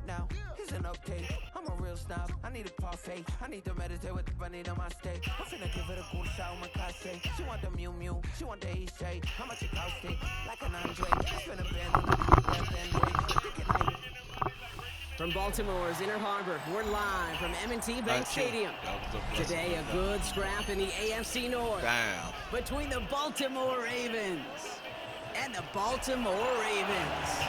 now. He's an update. I'm a real snob. I need a parfait. I need to meditate with the bunny on my steak. I'm finna give it a cool shot with my case. She want the Mew Mew. She want the East Shade. How much it cost it? Like an Andre. It's been abandoned. From Baltimore's Inner Harbor, we're live from M&T Bank Stadium. Today, a good scrap in the AFC North between the Baltimore Ravens and the Baltimore Ravens.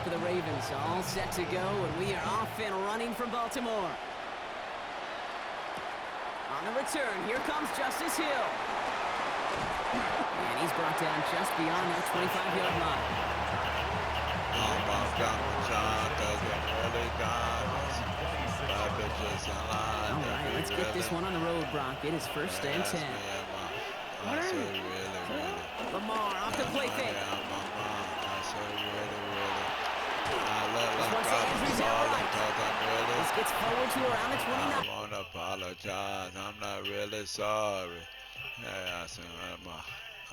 The Ravens all set to go, and we are off and running from Baltimore. On the return, here comes Justice Hill. And he's brought down just beyond that 25-yard line. All right, let's get this one on the road, Brock. It is 1st and 10. Lamar off the play fake. This gets forward to around the 29. I want to apologize. I'm not really sorry. Yeah,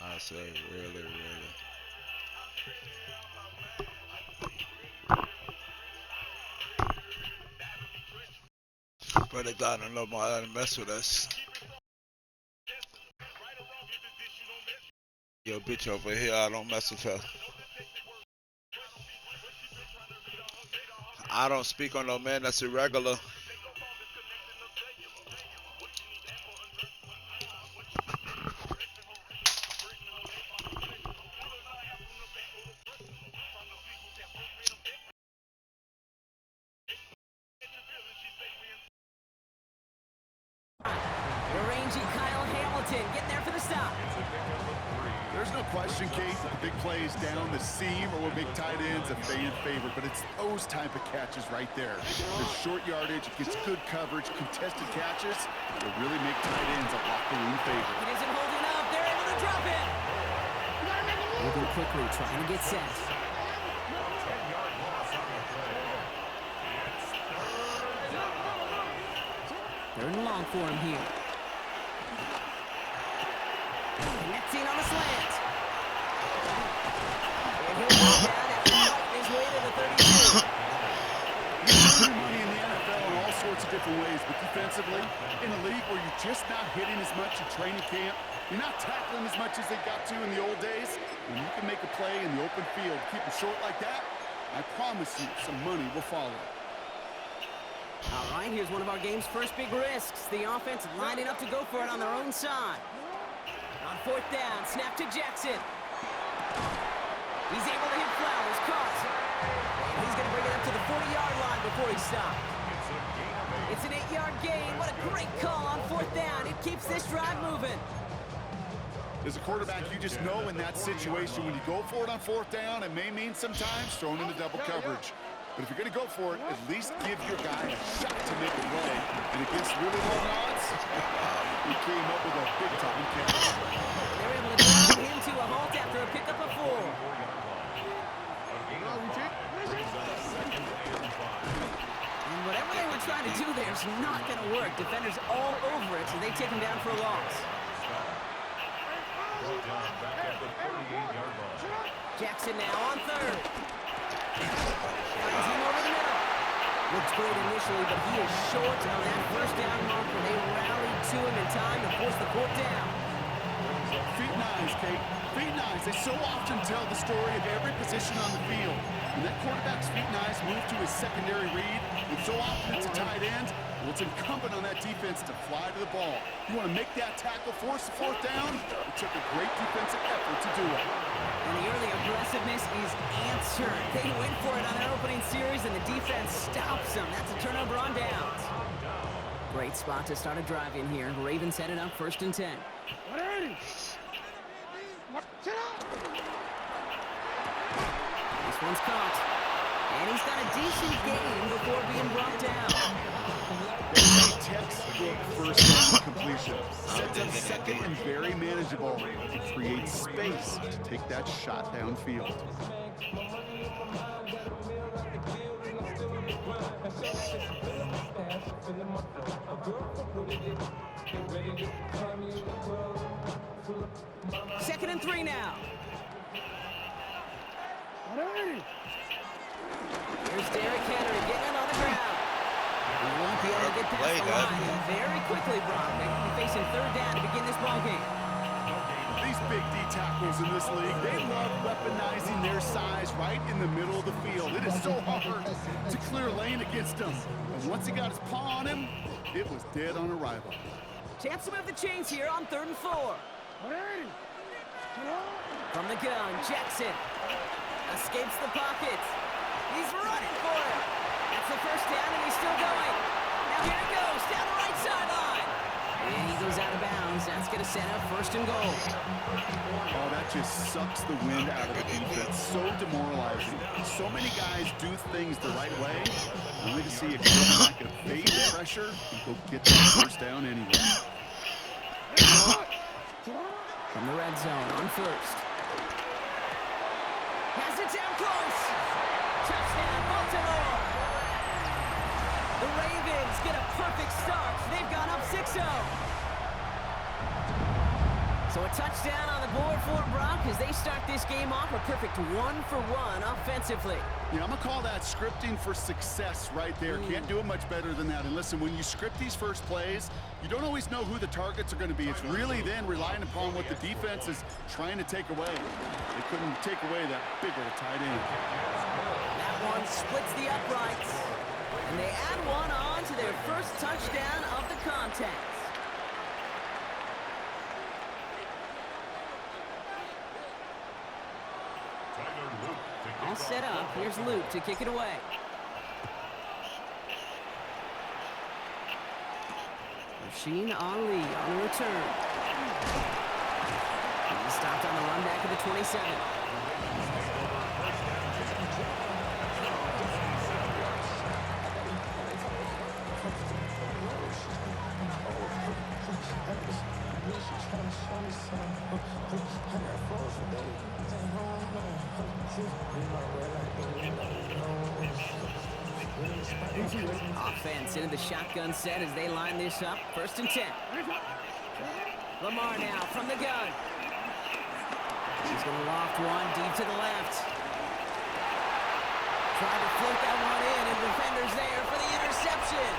I said really. But they got to know how to mess with us. Yo, bitch over here, I don't mess with her. I don't speak on no man that's irregular. The rangy Kyle Hamilton getting there for the stop. There's no question, Kate, the big plays down the seam or big tight ends a fan favorite, but it's those type of catches right there. The short yardage, it gets good coverage, contested catches, will really make tight ends a locker room favorite. It isn't holding up. They're able to drop it. Moving quickly, trying to get set. Third and long for him here. Connecting on the slant. And he'll go down after fighting his way to the 32. You can earn money in the NFL in all sorts of different ways, but defensively, in a league where you're just not hitting as much in training camp, you're not tackling as much as they got to in the old days, when you can make a play in the open field, keep it short like that, I promise you some money will follow. All right, here's one of our game's first big risks. The offense lining up to go for it on their own side. On 4th down, snap to Jackson. He's able to hit Flowers, caught. And he's going to bring it up to the 40-yard line before he stopped. It's an 8-yard gain. What a great call on 4th down. It keeps this drive moving. As a quarterback, you just know in that situation, when you go for it on 4th down, it may mean sometimes throwing into double coverage. But if you're going to go for it, at least give your guy a shot to make a play. And against really long odds, he came up with a big-time catch. They're able to drive him to a halt after a pickup of 4. And whatever they were trying to do there is not going to work. Defenders all over it, so they take him down for a loss. Jackson now on 3rd. Finds him over the middle. Looks great initially, but he is short on that 1st down marker. They rallied to him in time to force the 4th down. Feet nines, Kate. Feet nines. They so often tell the story of every position on the field. When that quarterback's feet nines move to his secondary read, and so often it's a tight end, well, it's incumbent on that defense to fly to the ball. You want to make that tackle, force the 4th down? It took a great defensive effort to do it. And the early aggressiveness is answered. They went for it on their opening series, and the defense stops them. That's a turnover on downs. Great spot to start a drive in here. Ravens headed up 1st and 10. This one's caught. And he's got a decent gain before being brought down. Textbook first down completion. Sets up second and very manageable. It creates space to take that shot downfield. Second and 3 now. Here's Derrick Henry getting it on the ground. He won't be able to get past the line very quickly, Brock. They're going to be facing third down to begin this ball game. These big D tackles in this league, they love weaponizing their size right in the middle of the field. It is so hard to clear lane against them. And once he got his paw on him, it was dead on arrival. Chance to move the chains here on 3rd and 4. From the gun, Jackson escapes the pocket. He's running for it. That's the first down, and he's still going. Now here he goes, down the right sideline. And he goes out of bounds. That's going to set up 1st and goal. Oh, that just sucks the wind out of the defense. So demoralizing. So many guys do things the right way, only to see a quarterback evade pressure and go get that 1st down anyway. From the red zone on 1st. Has it down close. Touchdown, Baltimore. The Ravens get a perfect start. They've gone up 6-0. So a touchdown on the board for Brock as they start this game off a perfect 1-for-1 offensively. Yeah, I'm going to call that scripting for success right there. Can't do it much better than that. And listen, when you script these first plays, you don't always know who the targets are going to be. It's really then relying upon what the defense is trying to take away. They couldn't take away that big old tight end. That one splits the uprights. And they add one on to their first touchdown of the contest. All set up. Here's Luke to kick it away. Rasheen Ali on the return. He stopped on the run back of the 27. Offense into the shotgun set as they line this up. 1st and 10. Lamar now from the gun. He's going to loft one deep to the left. Trying to float that one in, and defenders there for the interception.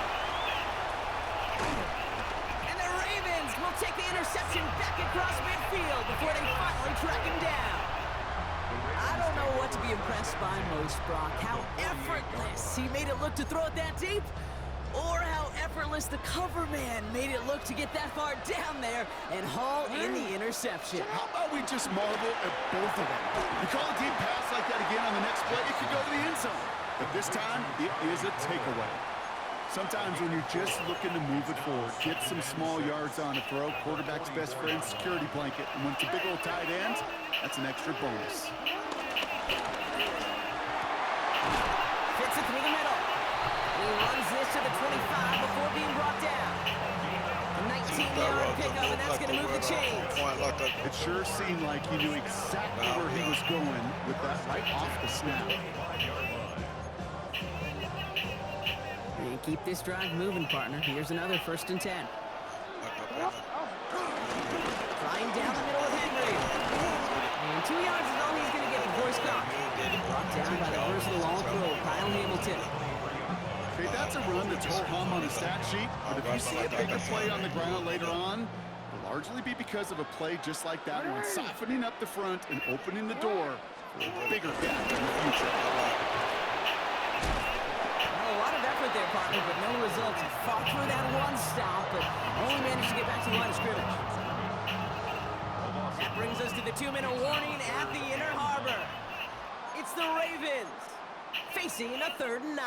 And the Ravens will take the interception back across midfield before they finally track him down. I don't know what to be impressed by most, Brock. How effortless he made it look to throw it that deep, or how effortless the cover man made it look to get that far down there and haul in the interception. How about we just marvel at both of them? You call a deep pass like that again on the next play, it could go to the end zone. But this time, it is a takeaway. Sometimes when you're just looking to move it forward, get some small yards on a throw, quarterback's best friend, security blanket. And when it's a big old tight end, that's an extra bonus. Fits it through the middle. He runs this to the 25 before being brought down. A 19-yard pickup, and that's going to move the chains. It sure seemed like he knew exactly where he was going with that right off the snap. And keep this drive moving, partner. Here's another 1st and 10. Flying down the middle with Henry. And 2 yards is all he's going to get before he's caught. Brought down by the versatile all-pro, Kyle Hamilton. Okay, that's a run that's ho-hum on the stat sheet, but if you see a bigger play on the ground later on, it'll largely be because of a play just like that one, softening up the front and opening the door for a bigger gap in the future. A lot of effort there, partner, but no results. Fought through that one stop, but only managed to get back to the line of scrimmage. That brings us to the 2-minute warning at the Inner Harbor. It's the Ravens facing a 3rd and 9.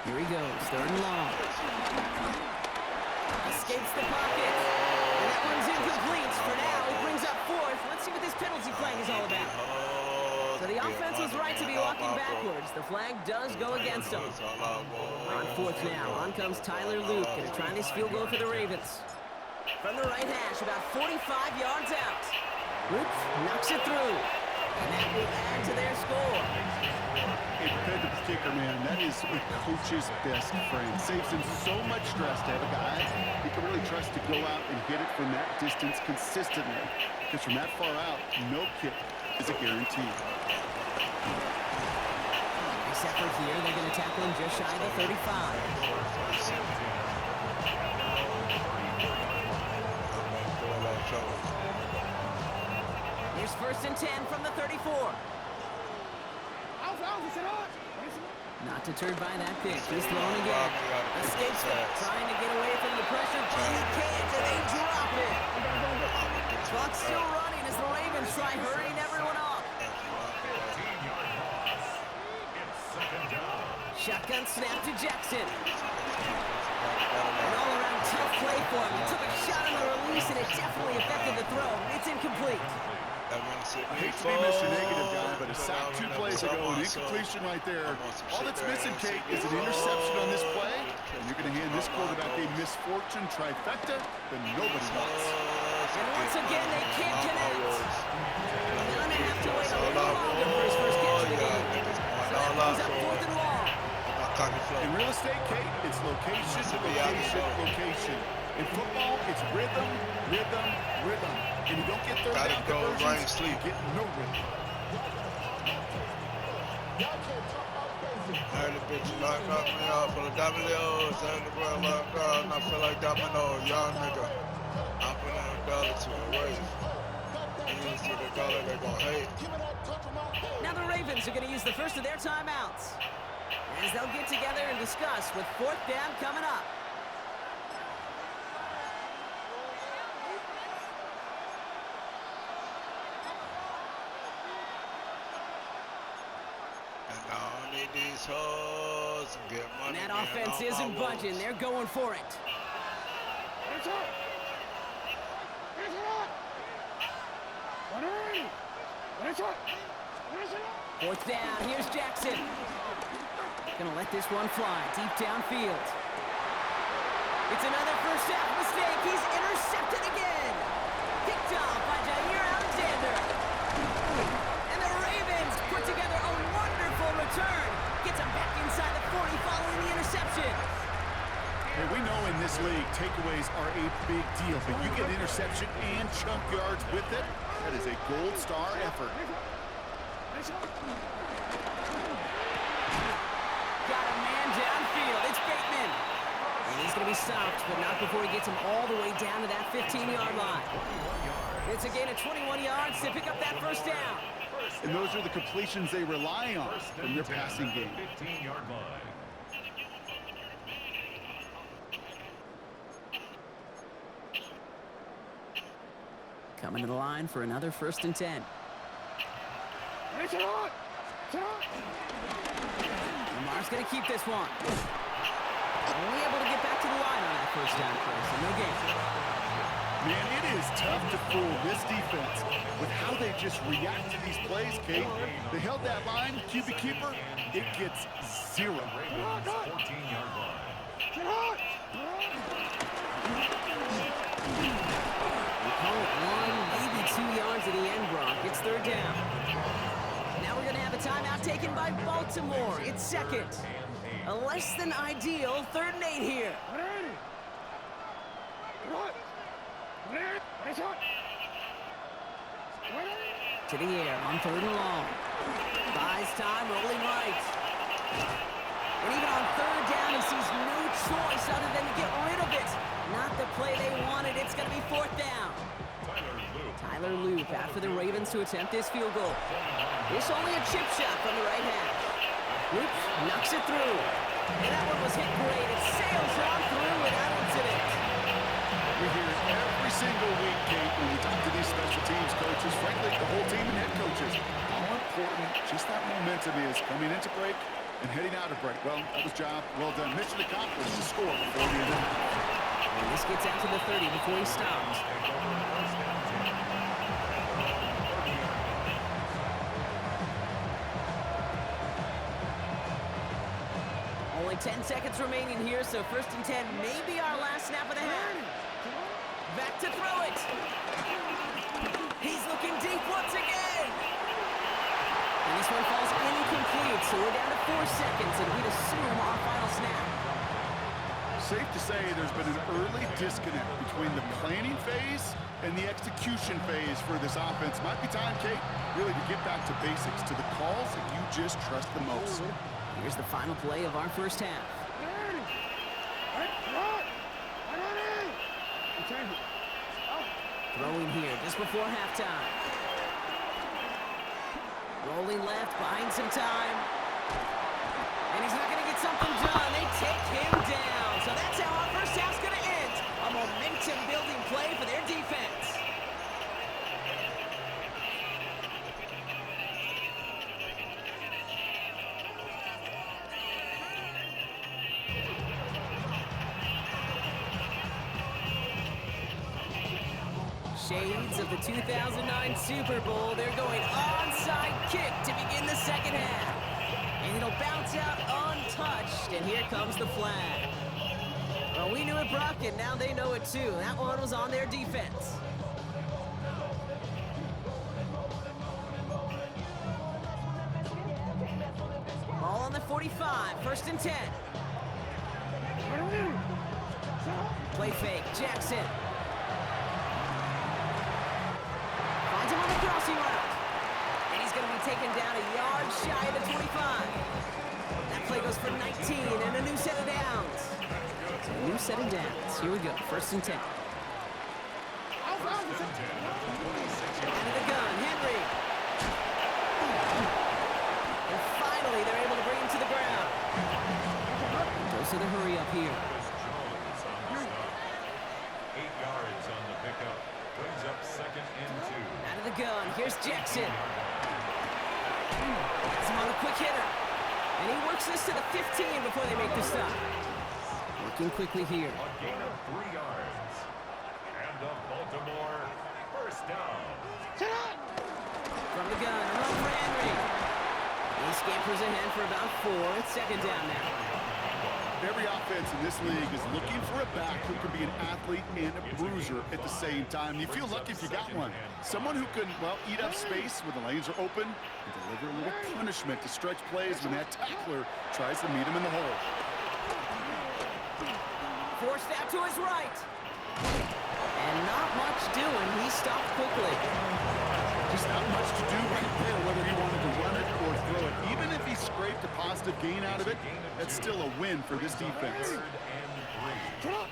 Here he goes, 3rd and long. Escapes the pocket. And that one's incomplete for now. He brings up 4th. Let's see what this penalty flag is all about. So the offense was right to be walking backwards. is. The flag does go against them. On fourth now, on comes Tyler Luke, going to try this field goal for the Ravens. From the right hash, about 45 yards out. Luke knocks it through. And that will add to their score. Hey, compared to the kicker, man, that is a coach's best friend. Saves him so much stress to have a guy he can really trust to go out and hit it from that distance consistently. Because from that far out, no kick is a guarantee. Nice effort here. They're going to tackle him just shy of the 35. Here's first and 10 from the 34. Not deterred by that pitch. He's thrown again. Escapes it. Trying to get away from the pressure. But he can't, and they drop it. Clock's still running as the Ravens try hurrying everyone up. Shotgun snap to Jackson. An all-around tough play for him. He took a shot on the release, and it definitely affected the throw. It's incomplete. I hate to be Mr. Negative guy, but a sack 2 plays ago, an incompletion right there. All that's missing, Kate, is an interception on this play, and you're going to hand this quarterback a misfortune trifecta that nobody wants. And once again, they can't connect. They're going to have to wait a little longer for his first catch of the game. So that brings up fourth and long. In real estate, Kate, it's location, location, location. In football, it's rhythm, rhythm, rhythm. And you don't get third down conversions, you get no rhythm. Early bitch, knock me off for the dominoes. And the world locked on. I feel like dominoes. Young nigga. I'm putting $1 to a wave. You see the dollar, they gon' hate. Now the Ravens are going to use the first of their timeouts, as they'll get together and discuss with fourth down coming up. These hoes and get money. And that offense isn't budging. They're going for it. Fourth down. Here's Jackson. Gonna let this one fly deep downfield. It's another first half mistake. He's intercepted again. Picked off by Jair Alexander. And the Ravens put together a wonderful return. Gets him back inside the 40 following the interception. Hey, we know in this league, takeaways are a big deal, but you get interception and chunk yards with it. That is a gold star effort. Got a man downfield. It's Bateman. And he's going to be stopped, but not before he gets him all the way down to that 15-yard line. It's a gain of 21 yards to pick up that first down. And those are the completions they rely on from their passing game. 15-yard line. Coming to the line for another first and 10. Lamar's going to keep this one. Only able to get back to the line on that first down play, so no gain. Man, it is tough to fool this defense with how they just react to these plays, Kate. They held that line, QB keeper, it gets 0. 14-yard line. We call it 1, maybe 2 yards at the end, Brock. It's third down. Now we're going to have a timeout taken by Baltimore. It's second. A less than ideal 3rd and 8 here. To the air on 3rd and long. Buys time, rolling right. And even on 3rd down, he sees no choice other than to get rid of it. Not the play they wanted. It's going to be 4th down. Tyler Loop after the Ravens to attempt this field goal. This only a chip shot from the right hand. Loop knocks it through. And that one was hit great. It sails on through without incident. We hear it every single week, Kate, when we talk to these special teams coaches, frankly, the whole team and head coaches, how important just that momentum is coming into break and heading out of break. Well, that was job well done. Mission accomplished to score before the end of the half. And this gets out to the 30 before he stops. Only 10 seconds remaining here, so 1st and 10 may be our last snap of the half. Back to throw it. He's looking deep once again. And this one falls incomplete, so we're down to 4 seconds, and we'd assume our final snap. Safe to say there's been an early disconnect between the planning phase and the execution phase for this offense. Might be time, Kate, really to get back to basics, to the calls that you just trust the most. Here's the final play of our first half. Throwing here just before halftime. Rolling left, buying some time. And he's not going to get something done. They take him down. So that's how our first half's going to end. A momentum-building play for their defense. Shades of the 2009 Super Bowl. They're going onside kick to begin the second half. And it'll bounce out untouched. And here comes the flag. Well, we knew it, Brock, and now they know it too. That one was on their defense. Ball on the 45, 1st and 10. Play fake, Jackson. Finds him on the crossing route. And he's going to be taken down a yard shy of the 25. That play goes for 19 and a new set of downs. So a new set of downs. Here we go, 1st and 10. Out of the gun, Henry. And finally, they're able to bring him to the ground. Goes to the hurry up here. 8 yards on the pickup. Brings up 2nd and 2. Out of the gun, here's Jackson. Has him on a quick hitter. And he works this to the 15 before they make the stop. Working quickly here. A gain of 3 yards. And the Baltimore first down. From the gun, run for Henry. He scampers ahead for about 4. It's 2nd down now. Every offense in this league is looking for a back who can be an athlete and a bruiser at the same time. You feel lucky if you got one. Someone who can, well, eat up space when the lanes are open and deliver a little punishment to stretch plays when that tackler tries to meet him in the hole. Forced out to his right. And not much doing. He stopped quickly. Just not much to do right there, whether he wanted to run it or throw it. Even if he scraped a positive gain out of it, that's still a win for this defense. They'll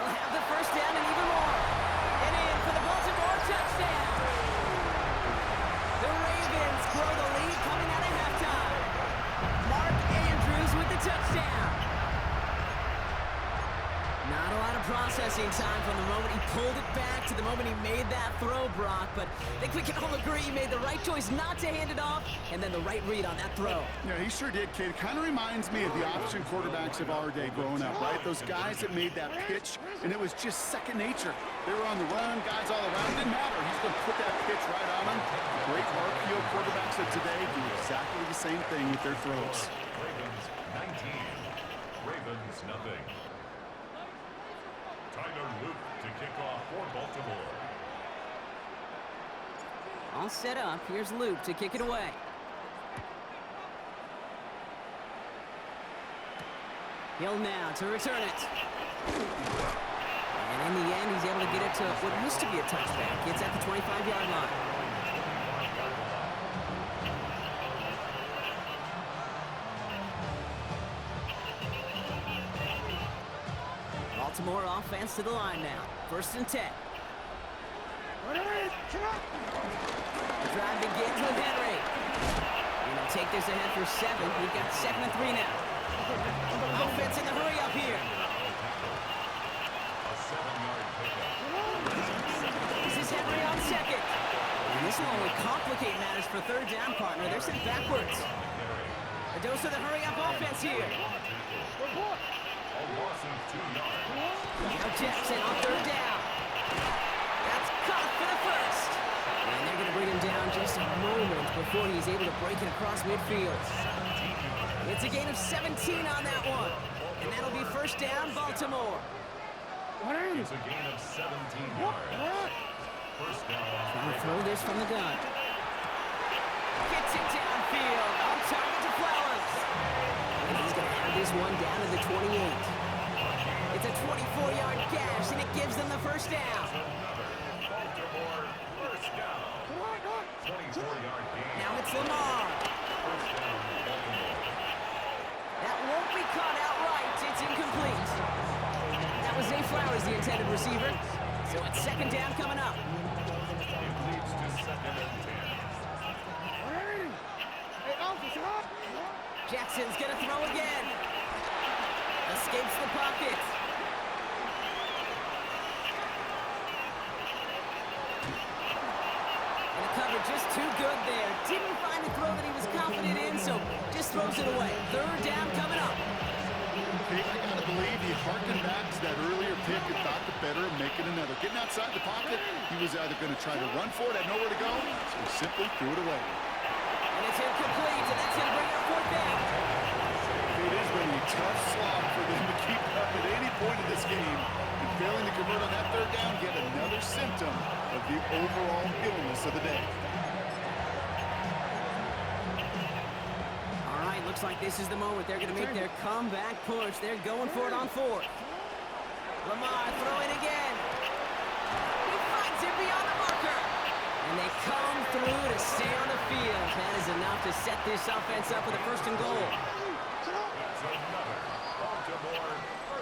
have the first down and even more. And in for the Baltimore touchdown. The Ravens grow the lead coming out of halftime. Mark Andrews with the touchdown. Not a lot of processing time from the moment he pulled it back to the moment he made that throw, Brock. But I think we can all agree he made the right choice not to hand it off, and then the right read on that throw. Yeah, he sure did, kid. It kind of reminds me of the option quarterbacks of our day growing up, right? Those guys that made that pitch, and it was just second nature. They were on the run, guys all around. It didn't matter. He's going to put that pitch right on them. Great RPO quarterbacks of today do exactly the same thing with their throws. Ravens 19. Ravens nothing. Tyler Luke to kick off for Baltimore. All set up. Here's Luke to kick it away. Hill now to return it. And in the end, he's able to get it to what used to be a touchback. It's at the 25-yard line. Baltimore offense to the line now. 1st and 10. The drive begins with Henry. And he'll take this ahead for 7. We've got 2nd and 3 now. Offense in the hurry up here. A 7-yard pickup. This is Henry on 2nd. And this will only complicate matters for 3rd down, partner. They're sent backwards. A dose of the hurry up offense here. A loss of 2 yards. Now Jackson on 3rd down. That's caught for the first. And they're going to bring him down just a moment before he's able to break it across midfield. It's a gain of 17 on that one. And that'll be first down, Baltimore. It's a gain of 17 yards. First down. Trying to throw this from the gun. Gets it downfield. On target to Flowers. And he's going to have this one down to the 28. It's a 24-yard gash, and it gives them the first down. Baltimore, first down. 24-yard gain. Now it's Lamar. First down, Baltimore. That won't be caught outright. It's incomplete. That was Zay Flowers, the intended receiver. So it's second down coming up. It leads to second and 10. Jackson's going to throw again. Escapes the pocket. And the cover just too good there. Didn't find a throw that he was confident in, so just throws it away. Third down coming up. I gotta believe he harkened back to that earlier pick and thought the better of making another. Getting outside the pocket, he was either going to try to run for it, had nowhere to go, so he simply threw it away. And it's incomplete, and that's going to bring up fourth down. It has been a tough slog for them to keep up at any point in this game. And failing to convert on that third down, get another symptom of the overall illness of the day. All right, looks like this is the moment. They're going to make their comeback push. They're going for it on fourth. Lamar throwing again. He finds it beyond the marker. And they come through to stay on the field. That is enough to set this offense up with a first and goal.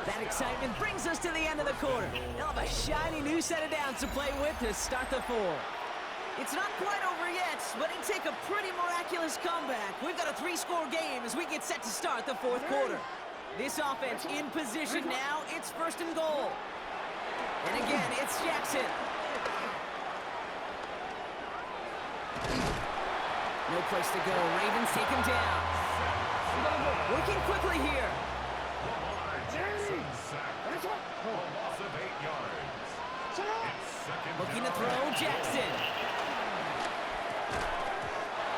That excitement brings us to the end of the quarter. They'll have a shiny new set of downs to play with to start the fourth. It's not quite over yet, but it'd take a pretty miraculous comeback. We've got a 3-score game as we get set to start the fourth quarter. This offense in position now. It's first and goal. And again, it's Jackson. No place to go. Ravens take him down. Working quickly here. Loss of 8 yards. Looking to throw, Jackson.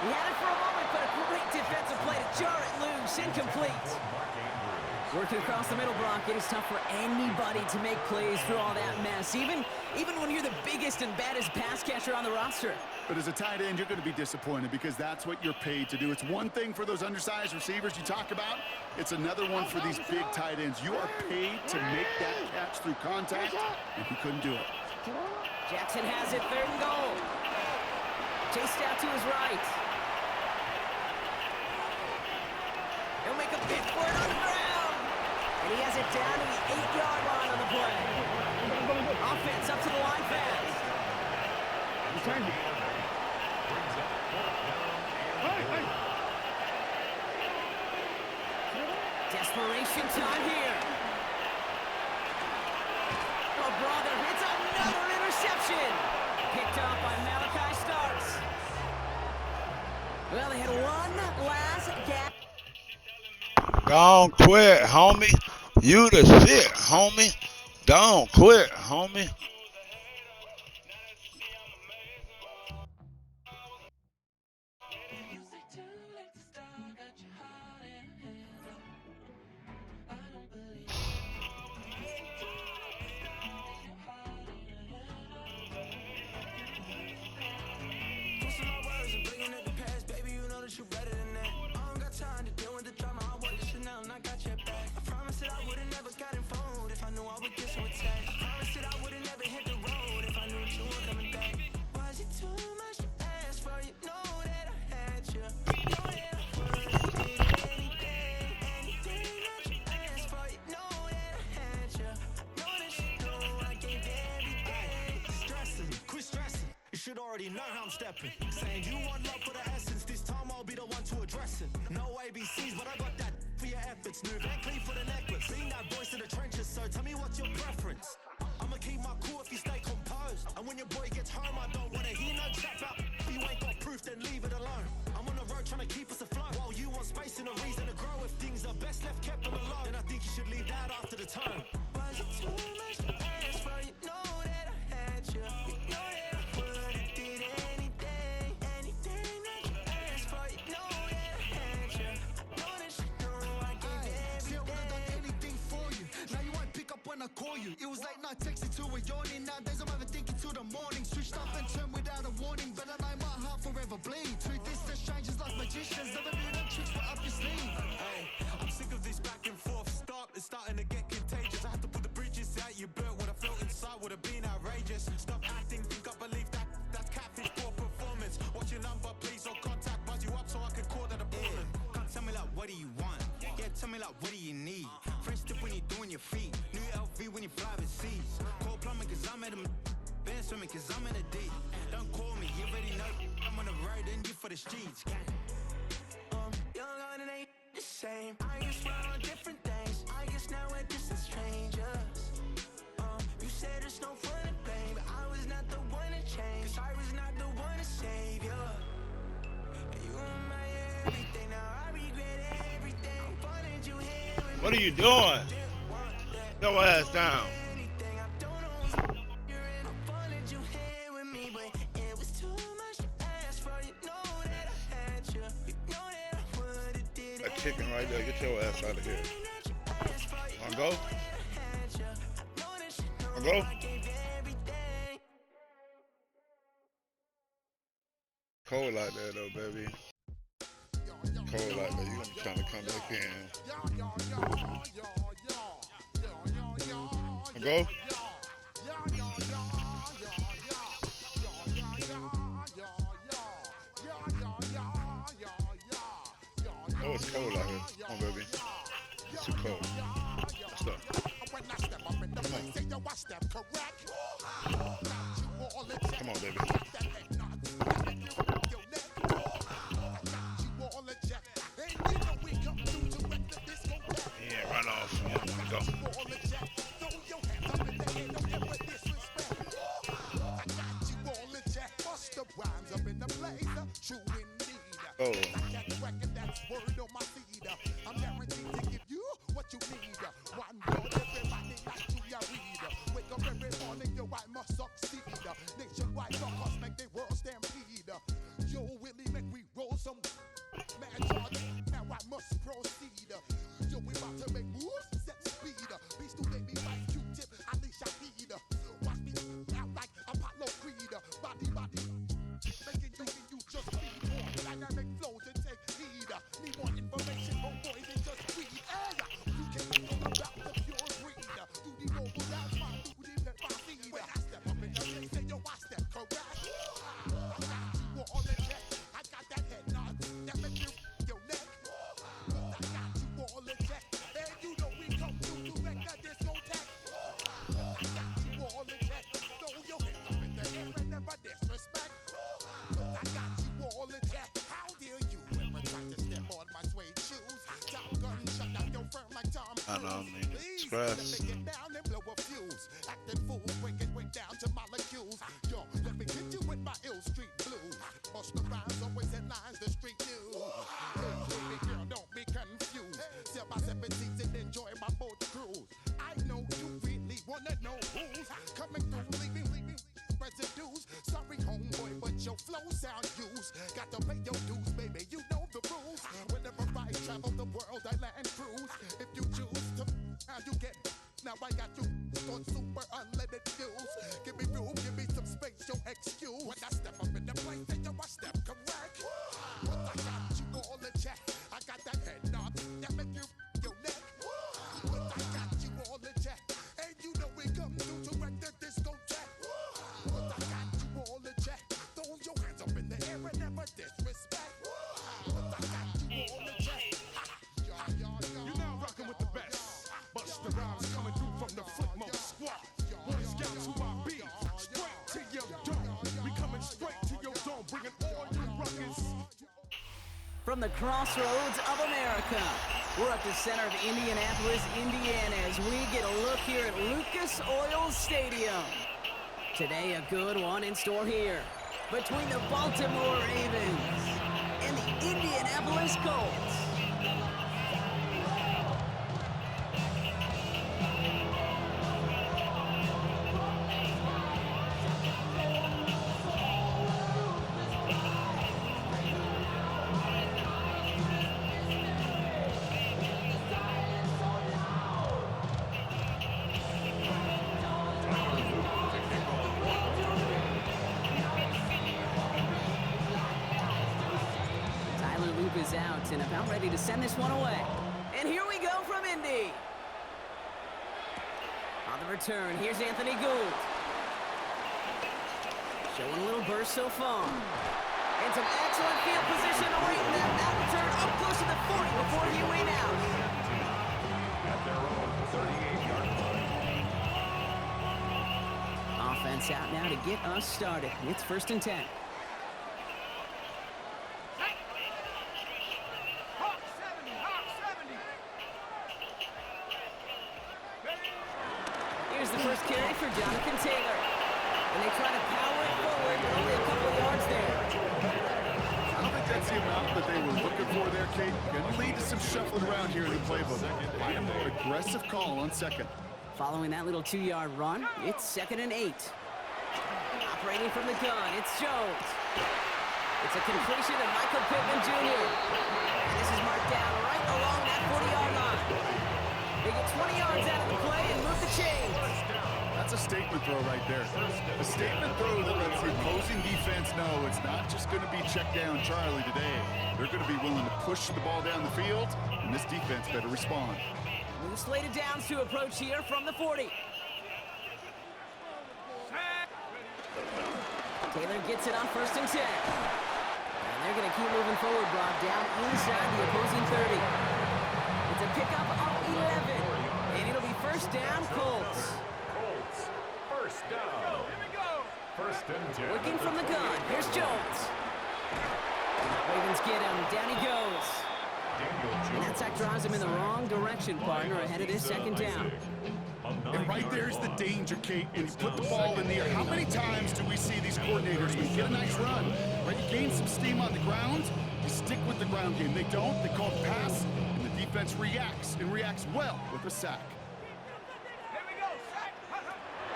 He had it for a moment, but a great defensive play to jar it loose. Incomplete. Working across the middle, Brock. It is tough for anybody to make plays through all that mess, even when you're the biggest and baddest pass catcher on the roster. But as a tight end, you're going to be disappointed because that's what you're paid to do. It's one thing for those undersized receivers you talk about. It's another one for these big tight ends. You are paid to make that catch through contact, and he couldn't do it. Jackson has it, third and goal. Chased out to his right. He'll make a pitch for it on the ground. And he has it down to the 8-yard line on the play. Offense up to the line fast. Desperation time here. Oh, brother, it's another interception. Picked up by Malachi Starks. Well, they had one last gap. Don't quit, homie. You the shit, homie. Don't quit, homie. Already know how I'm stepping. Saying you want love for the essence. This time I'll be the one to address it. No ABCs, but I got that for your efforts. New Van Cleef for the necklace. Seen that voice in the trenches, so tell me what's your preference. I'ma keep my cool if you stay composed. And when your boy gets home, I don't wanna hear no chat about if you ain't got proof, then leave it alone. I'm on the road trying to keep us afloat. While you want space and a reason to grow. If things are best left kept on the low, then I think you should leave that after the tone. Was it too much to ask for? You know that I had you. You know that I would have did anything that you asked for. You know that I had you. I know that you know you. It was late night texting to a yawning. Nowadays I'm overthinking till the morning. Switched up and turned without a warning. Better know my heart forever bleed. Truth is that strangers like magicians. Never knew them tricks were up your sleeve. Hey, I'm sick of this back and forth. It's starting to get contagious. I had to put the bridges out you burnt. What I felt inside would have been outrageous. Stop acting, think I believe that's catfish, poor performance. What's your number, please, or contact, buzz you up so I can call that a problem. Can't tell me like, what do you want? Yeah, tell me like, what do you need? French tip when you're doing your feet. New LV when you fly overseas. Call plumbing cause I'm at a been swimming cause I'm in a deep. Don't call me, you already know I'm on the road and you for the streets. Young and it ain't the same. I guess we're on different things. I guess now we're distant strangers. You said there's no fun to blame, but I was not the one to change. 'Cause I was not the one to save you. You were my everything. Now I regret everything. I'm finding you here with me. What are you doing? Your ass down. Anything I don't know is you're in. I'm finding you here with me, but it was too much to ask for. You know that I had you. You know that I would've did it. That chicken right there. Get your ass out of here. Wanna go? Wanna go? Cold like that though, baby. Cold like that. You gonna be trying to come back in. Wanna go? Oh, it's cold out here. Come on, baby. It's too cold. Let's go. Come on, baby. Yeah, run off. Yeah, go. Oh. I'm guaranteed to give you what you need. One blood, everybody like to ya read. Wake up every morning, your wife must succeed. Nationwide knockouts make the world stampede. Yo, Willie, make we roll some man charge. Now I must proceed. Yo, we about to make moves, set speed. Beast to make me like Q-tip, I need Shahid. Watch me out like Apollo Creed. Body, making you just feed more dynamic flows and take heed. Need more information, homeboys, than just read. You can know about the pure breed. Do the noble dance, my duty, let my seed. When I step up in the place, say yo, I step correct. I got you all in check. I got that head nod that make you your neck. I got you all in check. And you know we come through to wreck the discotheque. I got you all in check. Throw your hands up in the air and never disrespect. I got you all in check. How dare you ever try to step on my suede shoes? Top gun shut down your firm like Tom Cruise. I know, man. Stress. Let me get down and blow a fuse. Acting fool, break it way down to molecules. Yo, let me hit you with my ill street blues. Bust the rhymes, always headlines, the street news. Hey, baby girl, don't be confused. Sell my 17s and enjoy my boat cruise. I know you really wanna know who's coming through, leaving residues. Sorry, homeboy, but your flow sound used. Got to pay your dues, baby, you know the rules. Whenever I travel the world, I land cruise. If you choose to, how you get. Now I got you on super unleaded fuels. Give me room, give me some space, your excuse. When I step up in the place, then I step correct. But I got you all in check. I got that head nod that make you your neck. But I got you all in check. And you know we come through to wreck the discotheque. But I got you all in check. Throw your hands up in the air and never disrespect. But I got you all in check. You're now rocking with the best. Bust the rhymes coming through from the footmost squad. Boy Scouts who I be. Straight to your dome. We coming straight to your dome, bringing all you rockers. From the crossroads of America, we're at the center of Indianapolis, Indiana, as we get a look here at Lucas Oil Stadium. Today, a good one in store here between the Baltimore Ravens and the Indianapolis Colts. group is out and about ready to send this one away. And here we go from Indy. On the return, here's Anthony Gould. Showing a little burst so far. And some excellent field position awaiting that return up close to the 40 before he went out. At their own 38-yard line. Offense out now to get us started. It's 1st and 10. Here's the first carry for Jonathan Taylor. And they try to power it forward, but only a couple of yards there. I don't think that's the amount that they were looking for there, Kate. Going to lead to some shuffling around here in the playbook. Find a more aggressive call on second. Following that little 2-yard run, it's 2nd and 8. Operating from the gun, it's Jones. It's a completion of Michael Pittman Jr. And this is marked down right along that 40-yard line. They get 20 yards out of the play and move the chains. That's a statement throw right there. A statement throw that lets the opposing defense know it's not just going to be check down Charlie today. They're going to be willing to push the ball down the field, and this defense better respond. New slated downs to approach here from the 40. Taylor gets it on 1st and 10. And they're going to keep moving forward, Brock, down inside the opposing 30. It's a pickup of 11. And it'll be 1st down, Colts. Colts, 1st down. Here we go. 1st and 10. Working from the gun. Here's Jones. Ravens get him. Down he goes. And that sack drives him in the wrong direction, partner, ahead of this 2nd down. And right there's the danger, Kate, when you put the ball in the air. How many times do we see these coordinators, when you get a nice run, right, you gain some steam on the ground, you stick with the ground game. They don't, they call the pass, and the defense reacts, and reacts well with a sack.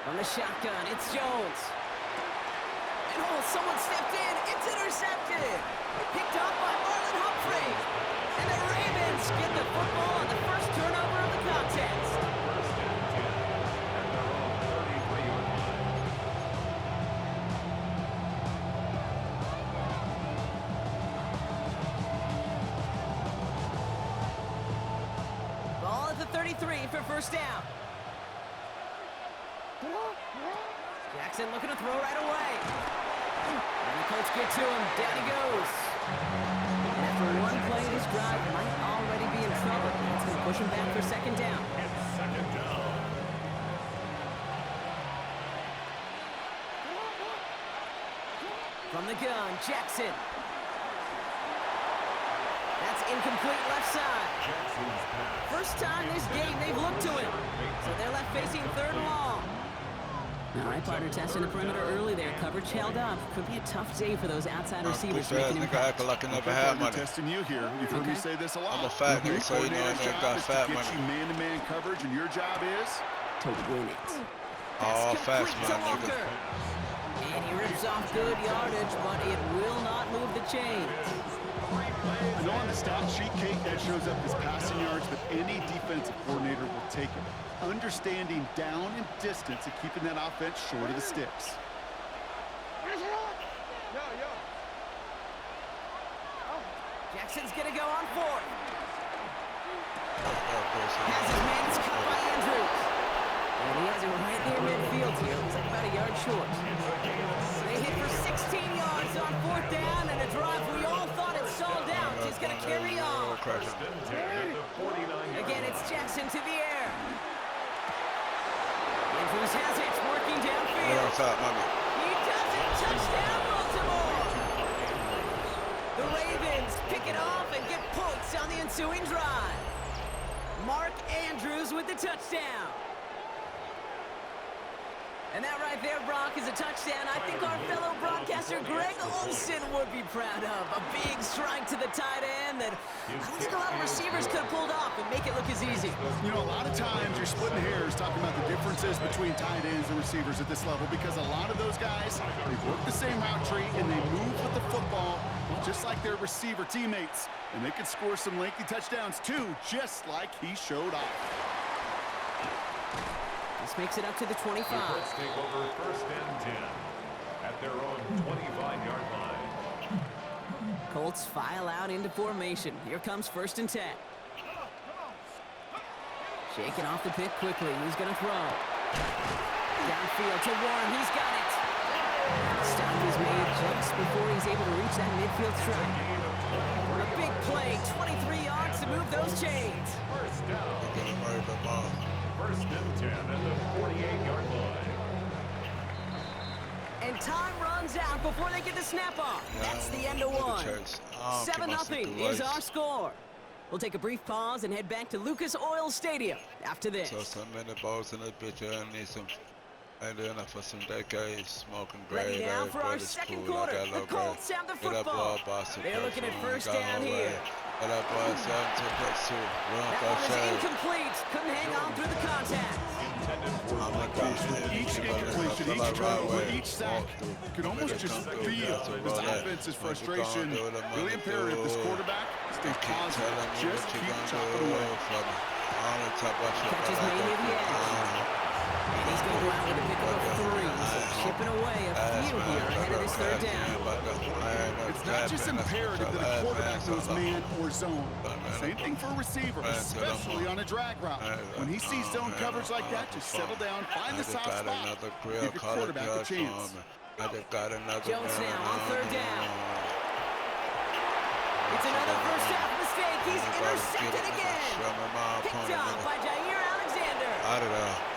From the shotgun, it's Jones. And oh, someone stepped in. It's intercepted. Picked up by Marlon Humphrey. And the Ravens get the football on the first turnover of the contest. 1st and 10 at their own 33-yard line. Ball at the 33 for 1st down. Jackson looking to throw right away. And the Colts get to him. Down he goes. And after one play, this drive might already be in trouble. It's going to push him back for 2nd down. It's 2nd down. From the gun, Jackson. That's incomplete left side. Jackson's pass. First time this game they've looked to him. So they're left facing 3rd and long. All right, partner, testing the perimeter early there. Coverage held up. Could be a tough day for those outside receivers to make an impact. Like I never had money. Testing you here. You've heard me say this a lot. I'm a fat nigga, so you know I ain't got fat to get money. you man-to-man coverage, and your job is To win it. All fast, Complete to my nigga. Walker. And he rips off good yardage, but it will not move the chains. I know on the stat sheet, Kate, that shows up as passing yards, but any defensive coordinator will take it. Understanding down and distance and keeping that offense short of the sticks. Jackson's going to go on 4th. Has his man, it's cut by Andrews. And he has it right near midfield here. Looks like about a yard short. They hit for 16 yards on 4th down, and a drive we all thought it stalled out. He's going to carry on. Again, it's Jackson to the air. Andrews has it, working downfield. He does it, touchdown Baltimore. The Ravens pick it off and get points on the ensuing drive. Mark Andrews with the touchdown. And that right there, Brock, is a touchdown I think our fellow broadcaster Greg Olsen would be proud of. A big strike to the tight end that I don't think a lot of receivers could have pulled off and make it look as easy. You know, a lot of times you're splitting hairs talking about the differences between tight ends and receivers at this level because a lot of those guys, they work the same route tree and they move with the football just like their receiver teammates. And they can score some lengthy touchdowns too, just like he showed off. This makes it up to the 25. The Colts take over 1st and 10 at their own 25-yard line. Colts file out into formation. Here comes 1st and 10. Shaking off the pick quickly. He's going to throw. Downfield to Warren. He's got it. Stop is made just before he's able to reach that midfield strike. A big play, 23 yards to move those chains. First down. First and 10 at the 48-yard line. And time runs out before they get the snap off. That's the end of one. 7-0 is our score. We'll take a brief pause and head back to Lucas Oil Stadium after this. So some many balls in this picture and need some. And then for some decades, smoking Ready now for our second quarter. The Colts have the football. They're looking at first down here. That one is incomplete. Couldn't hang on through the contact. Each incompletion, each turnover, each sack, you can almost just feel this offense's frustration. Really imperative this quarterback stays positive. Just keep chopping away. Catches made near the edge. And he's going to go out with a pickup of 3. So chipping away a few here ahead of this 3rd down. It's not just imperative that a quarterback knows man or zone. Same thing for a receiver, especially on a drag route. When he sees zone coverage like that, just settle down, find the soft spot, give your quarterback a chance. Jones now on 3rd down. It's another first half mistake. He's intercepted again. Picked off by Jair Alexander. Out of there.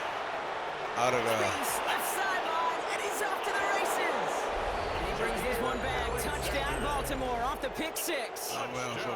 Left sideline, and he's off to the races. And he brings this one back. Touchdown, Baltimore, off the pick 6. Heads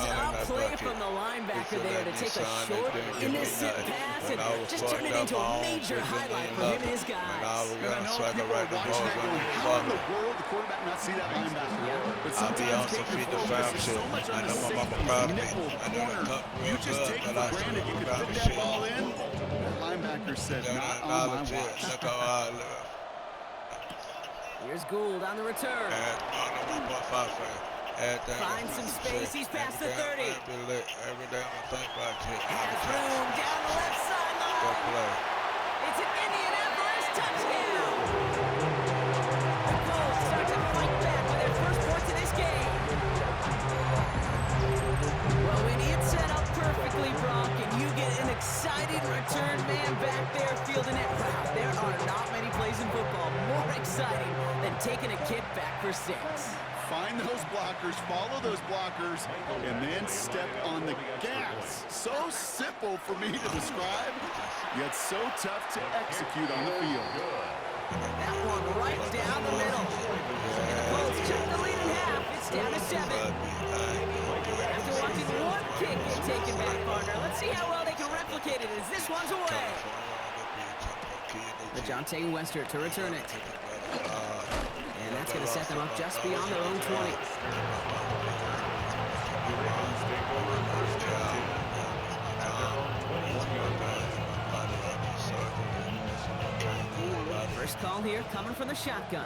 up play from the linebacker there to take a short, innocent pass and just turn it into a major highlight for him and his guys. And I know people are watching that going, how in the world the quarterback not see that linebacker? But sometimes taking the focus is so much on the safety, nickel, corner. You just take it for granted you could fit that ball in. That linebacker said, not on my watch. Here's Gould on the return. Finds some space. He's past the 30. Has room down the left sideline. It's an Indianapolis touchdown. The Colts start to fight back with their first points in this game. Well, when it's set up perfectly, Brock, and you get an excited return man back there fielding it, wow, there are not many plays in football more exciting than taking a kick back for 6. Find those blockers, follow those blockers, and then step on the gas. So simple for me to describe, yet so tough to execute on the field. That one right down the middle. And the Colts check the lead in half. It's down to 7. After watching one kick get taken back, partner, let's see how well they can replicate it as this one's away. DeJounte Wester to return it. And that's going to set them up just beyond their own 20. First call here coming from the shotgun.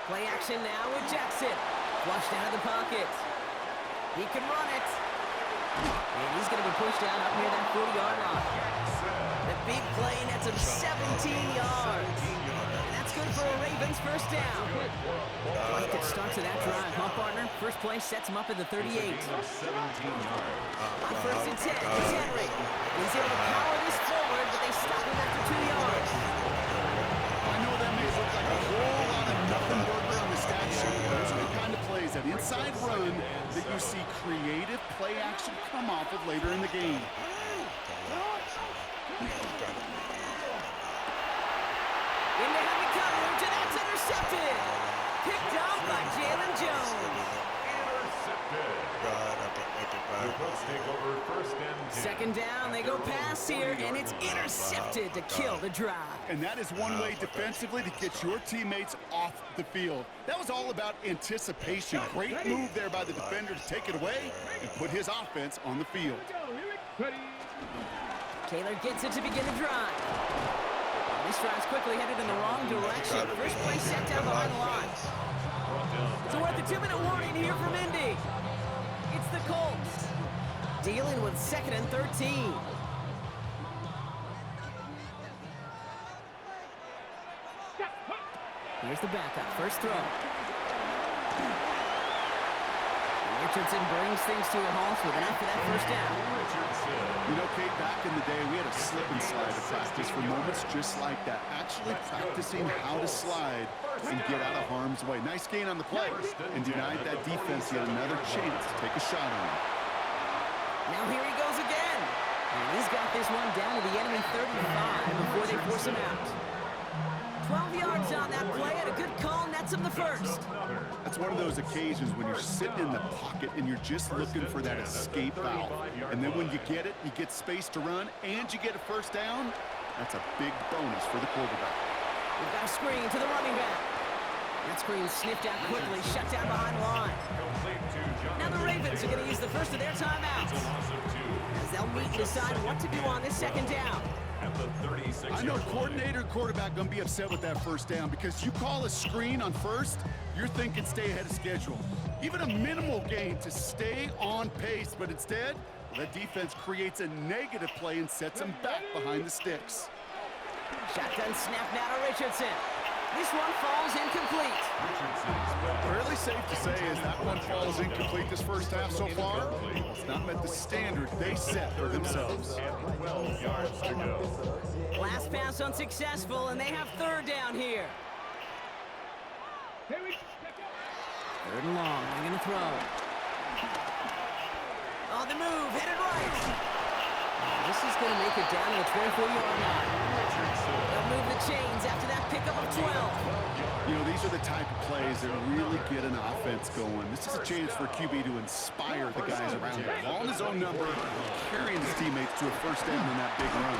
Play action now with Jackson. Flushed out of the pocket. He can run it. And he's going to be pushed out up near that 40-yard line. The big play nets him 17 yards. And that's good for a Ravens first down. Quite a good start to that drive, huh, partner? First play sets him up at the 38. On 1st and 10, it's Henry. He's able to power this forward, but they stop him after 2 yards. I know that may look like a whole lot of nothing burger on the stat sheet. Those are the kind of plays, that inside run, that you see creative play action come off of later in the game. Into heavy coverage, and that's intercepted. Picked off by Jalen Jones. Second down, they go pass here, and it's intercepted to kill the drive. And that is one way defensively to get your teammates off the field. That was all about anticipation. Great move there by the defender to take it away and put his offense on the field. Taylor gets it to begin the drive. This drive's quickly headed in the wrong direction. First play set down behind the line. So we're at the 2-minute warning here from Indy. It's the Colts dealing with 2nd and 13. Here's the backup. First throw. Richardson brings things to a halt with enough for that first down. You know, Kate, back in the day, we had a slip and slide of practice for moments just like that. Actually practicing how to slide and get out of harm's way. Nice gain on the play and denied that defense yet another chance to take a shot on him. Now here he goes again. And he's got this one down to the enemy 35 before they force him out. 12 yards on that play and a good call nets him the first. That's one of those occasions when you're sitting in the pocket and you're just looking for that escape valve. And then when you get it, you get space to run and you get a first down. That's a big bonus for the quarterback. We've got a screen to the running back. That screen sniffed out quickly, shut down behind the line. Now the Ravens are going to use the first of their timeouts as they'll meet and decide what to do on this second down. I know coordinator and quarterback going to be upset with that first down because you call a screen on first, you're thinking stay ahead of schedule. Even a minimal gain to stay on pace, but instead, the defense creates a negative play and sets them back behind the sticks. Shotgun snap now to Richardson. This one falls incomplete. Really safe to say is that one falls incomplete this first half so far. It's not met the standard they set for themselves. 12 yards to go. Last pass unsuccessful, and they have third down here. Third and long, they're going to throw. On the move, hit it right. This is going to make it down to the 24-yard line. They'll move the chains after that pickup of 12. You know, these are the type of plays that really get an offense going. This is a chance for QB to inspire the guys around him. Ball in his own number, carrying his teammates to a first down in that big run.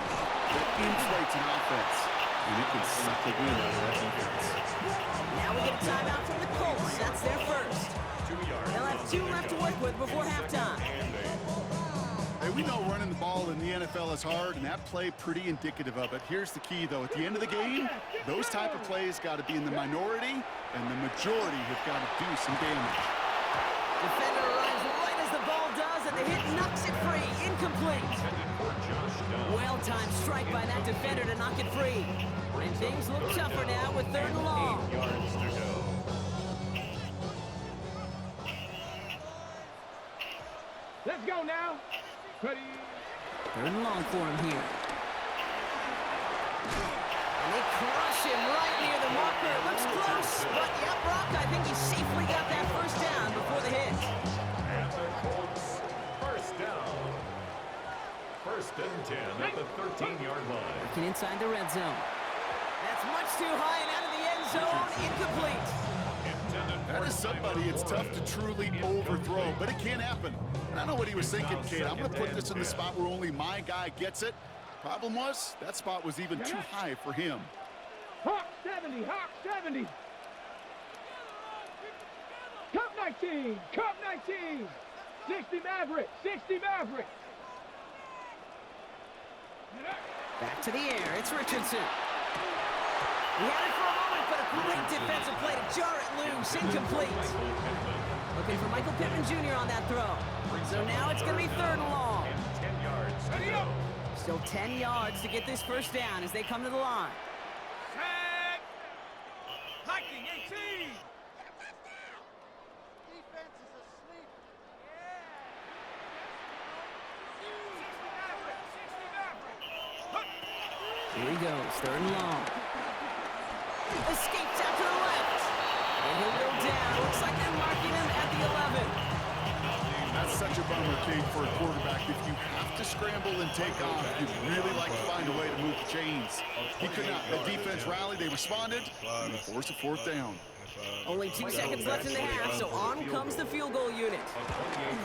That inflates an offense, and it can suck the wind out of that defense. Now we get a timeout from the Colts. That's their first. They'll have 2 left to work with before halftime. Hey, we know running the ball in the NFL is hard, and that play pretty indicative of it. Here's the key, though. At the end of the game, those type of plays got to be in the minority, and the majority have got to do some damage. Defender arrives right as the ball does, and the hit knocks it free. Incomplete. Well-timed strike by that defender to knock it free. And things look tougher now with third and long. 8 yards to go. Let's go now. Ready. Third and long for him here. And they crush him right near the marker. It looks close, but yeah, Brock, I think he safely got that first down before the hit. And the Colts, first down. First and 10 at the 13-yard line. Working inside the red zone. That's much too high and out of the end zone. Incomplete. That is somebody it's tough to truly overthrow, but it can happen. And I know what he was thinking, Kate. I'm going to put this in the spot where only my guy gets it. Problem was, that spot was even too high for him. Hawk 70, Hawk 70. Cup 19, Cup 19. 60 Maverick, 60 Maverick. Back to the air. It's Richardson. He had it for a moment, but a great defensive play to jar it loose. Incomplete. Looking for Michael Pittman Jr. on that throw. So now it's going to be third and long. 10 yards to go. Still 10 yards to get this first down as they come to the line. Set. Hiking 18. Defense is asleep. Here he goes, third and long. Escapes out to the left. And he'll go down. Looks like they're marking him at the 11. That's such a bummer, Kate, for a quarterback. If you have to scramble and take off, you'd really like to find a way to move the chains. He could not. The defense rallied, they responded, and forced a fourth down. Only 2 seconds left in the half, so on comes the field goal unit.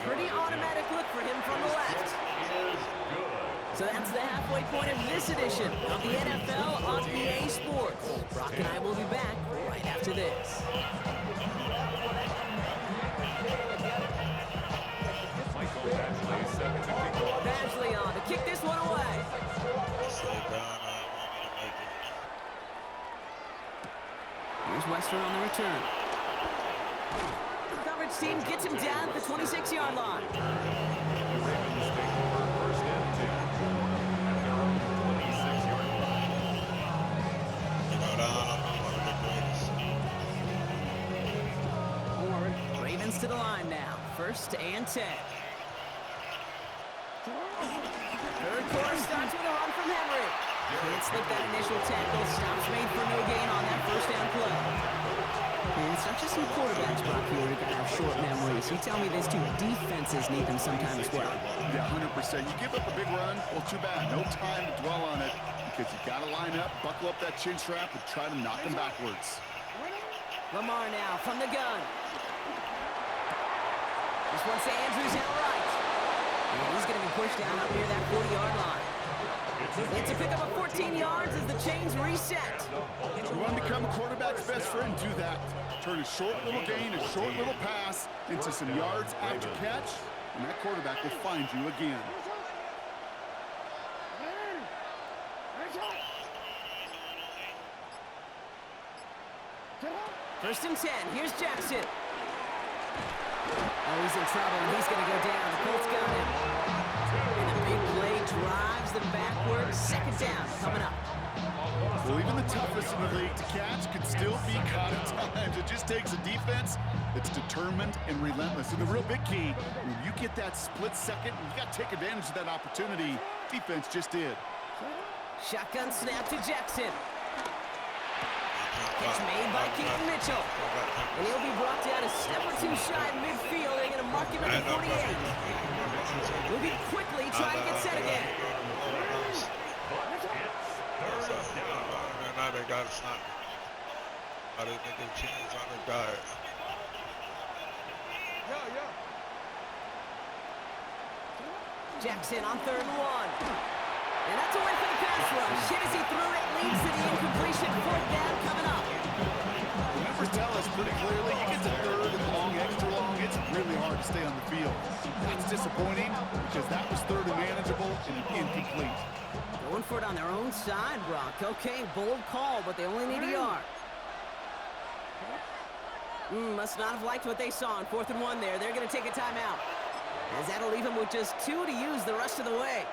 Pretty automatic look for him from the left. So that's the halfway point of this edition of the NFL on EA Sports. Brock and I will be back right after this. Badgley on to kick this one away. Here's Western on the return. The coverage team gets him down at the 26-yard line. to the line now. 1st and 10. Third quarter starts with a run from Henry. Can't slip that initial tackle. Stops made for no gain on that 1st down play. And it's not just some quarterbacks, Brock, here who have short memories. You tell me these two defenses need them sometime as well. Yeah, 100%. You give up a big run, well, too bad. No time to dwell on it because you got to line up, buckle up that chin strap, and try to knock them backwards. Lamar now from the gun. This one's to Andrews out right. And he's going to be pushed down up near that 40-yard line. It's a pickup of 14 yards as the chains reset. You want to become a quarterback's best friend, do that. Turn a short little gain, a short little pass into some yards after catch, and that quarterback will find you again. First and 10. Here's Jackson. Oh, he's in trouble, and he's going to go down. The Colts got him. And the big play drives them backwards. 2nd down coming up. Well, even the toughest in the league to catch could still be caught at times. It just takes a defense that's determined and relentless. And the real big key, when you get that split second, you got to take advantage of that opportunity. Defense just did. Shotgun snap to Jackson. Catch made by Keaton Mitchell. And he'll be brought down a step or two shy midfield. They're going to mark him at the 48. Moving quickly, trying to get set again. Now they got to snap. Now they make a change on the diet. Jackson on 3rd and 1. And that's a win for the pass rush. Hit as he threw it, leads to the incompletion. 4th down coming up. The numbers tell us pretty clearly, you get to 3rd and long, extra long, it's really hard to stay on the field. That's disappointing because that was 3rd and manageable and incomplete. Going for it on their own side, Brock. Okay, bold call, but they only need a yard. Must not have liked what they saw on 4th and 1 there. They're going to take a timeout, as that'll leave them with just 2 to use the rest of the way.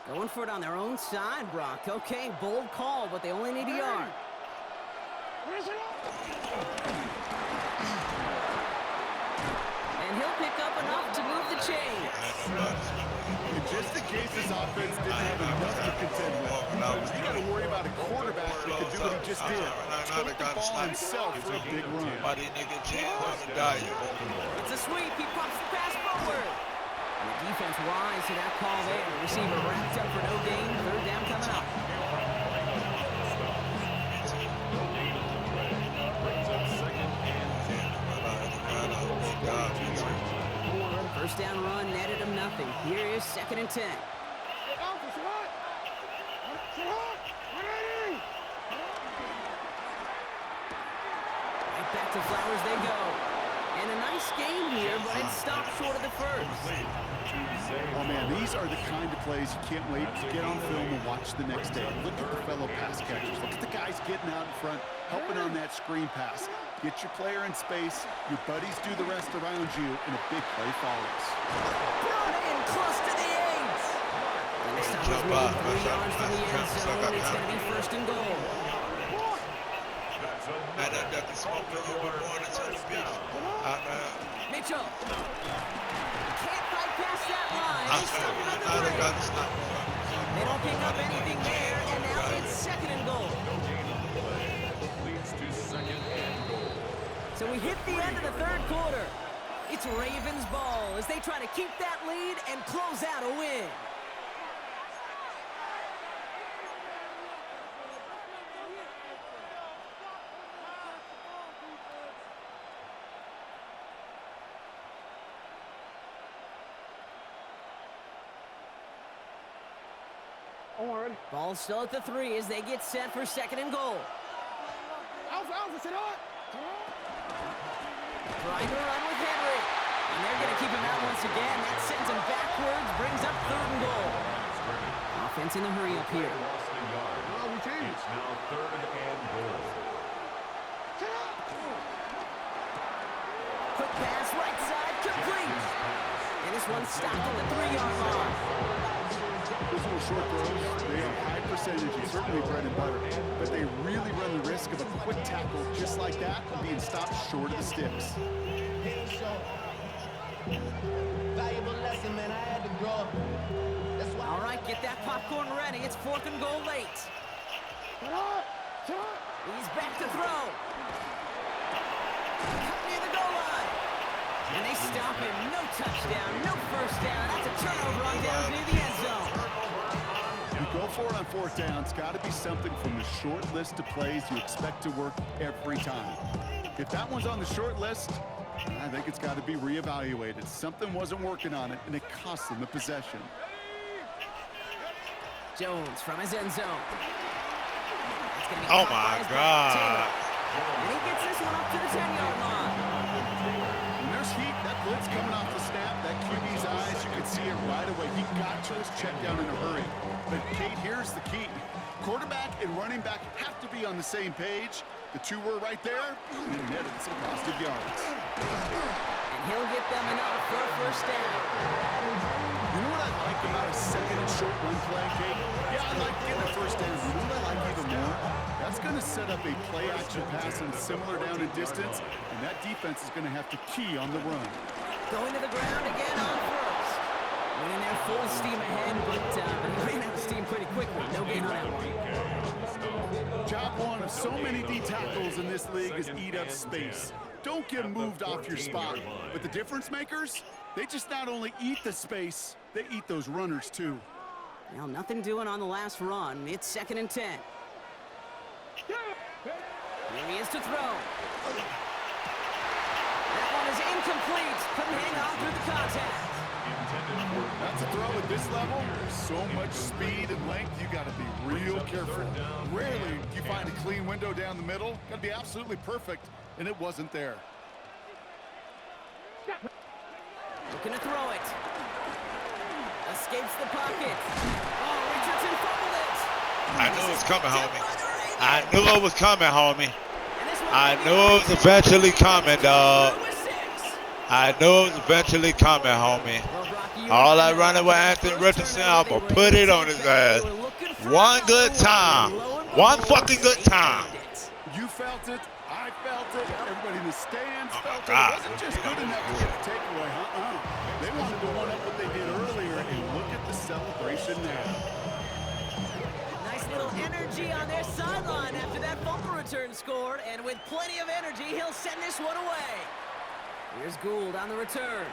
Going for it on their own side, Brock. Okay, bold call, but they only need a yard. And he'll pick up enough to move the chains. Just in case this offense didn't have enough to contend with, you got to worry about a quarterback that could do what he just did. Throw the ball himself for a big run. It's a sweep. He pops the pass forward. And the defense wise to that call there. The receiver wrapped up for no gain. 3rd down coming up. First down run netted him nothing. Here is 2nd and 10. Right back to Flowers they go. And a nice game here, but it stopped short of the 1st. Oh, man, these are the kind of plays you can't wait to get on film and watch the next day. Look at the fellow pass catchers. Look at the guys getting out in front, helping on that screen pass. Get your player in space. Your buddies do the rest around you, and a big play follows. Brought in close to the 8. And this time he's moving 3 yards from the end zone. It's going to be 1st and goal. Mitchell. Can't fight past that line. They stop him at the 3. They don't pick up anything there, and now it's 2nd and goal. Leads to 2nd and goal. So we hit the end of the 3rd quarter. It's Ravens ball as they try to keep that lead and close out a win. Ball still at the 3 as they get set for 2nd and goal. Trying to run with Henry. And they're going to keep him out once again. That sends him backwards, brings up 3rd and goal. Offense in the hurry up here. It's now 3rd and goal. Quick pass, right side, complete. And this one stopped at the 3-yard line. Those little short throws, they are high percentages, certainly bread and butter, but they really run the risk of a quick tackle just like that and being stopped short of the sticks. Valuable lesson, man. I had to grow up. That's why. All right, get that popcorn ready. It's 4th and goal late. He's back to throw. Cut near the goal line. And they stop him. No touchdown, no first down. That's a turnover on down near the end zone. You go for it on 4th down. It's got to be something from the short list of plays you expect to work every time. If that one's on the short list, I think it's got to be reevaluated. Something wasn't working on it, and it cost them the possession. Jones from his end zone. Oh my God. And he gets this one up to the 10-yard line. When there's heat, that blitz coming off the snap, that QB's eyes, you could see it right away. He got to his check down in a hurry. But Kate, here's the key. Quarterback and running back have to be on the same page. The two were right there, and it netted some positive yards. And he'll get them enough for a first down. You know what I like about a second and short run play, Kate? Yeah, I like getting a first down. You know what I like even more? That's going to set up a play-action pass on similar down and distance, and that defense is going to have to key on the run. Going to the ground again on first. Winning there full steam ahead, but he ran out of steam pretty quickly. No gain on that one. Job one of so many D tackles in this league is eat up space. Don't get moved off your spot. But the difference makers, they just not only eat the space, they eat those runners too. Well, nothing doing on the last run. It's 2nd and 10. Here he is to throw. That one is incomplete. Couldn't hang on through the contact. That's a throw at this level. So much speed and length, you got to be real careful. Rarely do you find a clean window down the middle. Got to be absolutely perfect, and it wasn't there. Looking to throw it. Escapes the pocket. Oh, Richardson fumbled it. I knew it was coming, homie. I knew it was coming, homie. I knew it was eventually coming, dog. I knew it was eventually coming, homie. All I running with Anthony Richardson, I'm going to put it on his ass. One good time. One fucking good time. You felt it. I felt it. Everybody in the stands felt it. God. It wasn't just good enough to get the takeaway. They wanted to one up what they did earlier, and look at the celebration now. Nice little energy on their sideline after that bumper return scored, and with plenty of energy, he'll send this one away. Here's Gould on the return.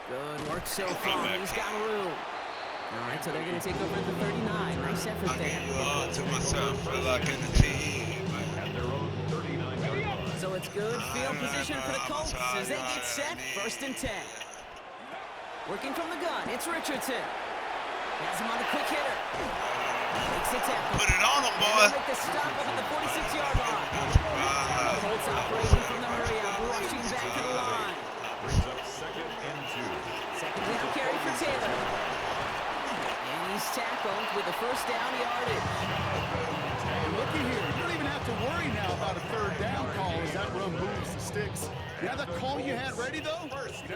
Good work so far. He's got room. All right, so they're going to take over at the 39. Nice effort I there. give you all to myself, feel like in the team. So it's good field position for the Colts as they get set. 1st and 10. Working from the gun, it's Richardson. Has him on the quick hitter. Makes a tackle. Put it on him, boy. Make the stop up at the 46-yard line. Colts operating from the hurry up, rushing back to the line. Brings up 2nd and 2. Second down carry for Taylor. And he's tackled with the first down yardage. And looky here, you don't even have to worry now about a 3rd down call as that run moves the sticks. Now that call you had ready though,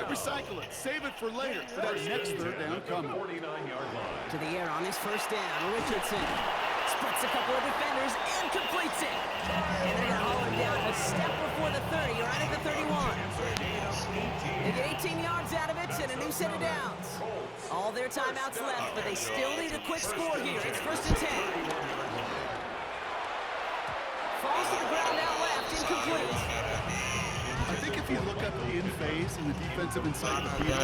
recycle it, save it for later for that next 3rd down coming. 49-yard line. To the air on this first down, Richardson splits a couple of defenders and completes it. And they're going to haul him down a step before the 30, right at the 31. They get 18 yards out of it and a new set of downs. All their timeouts left, but they still need a quick score here. It's 1st and 10. Falls to the ground out left, incomplete. I think if you look up in phase in the defensive encyclopedia,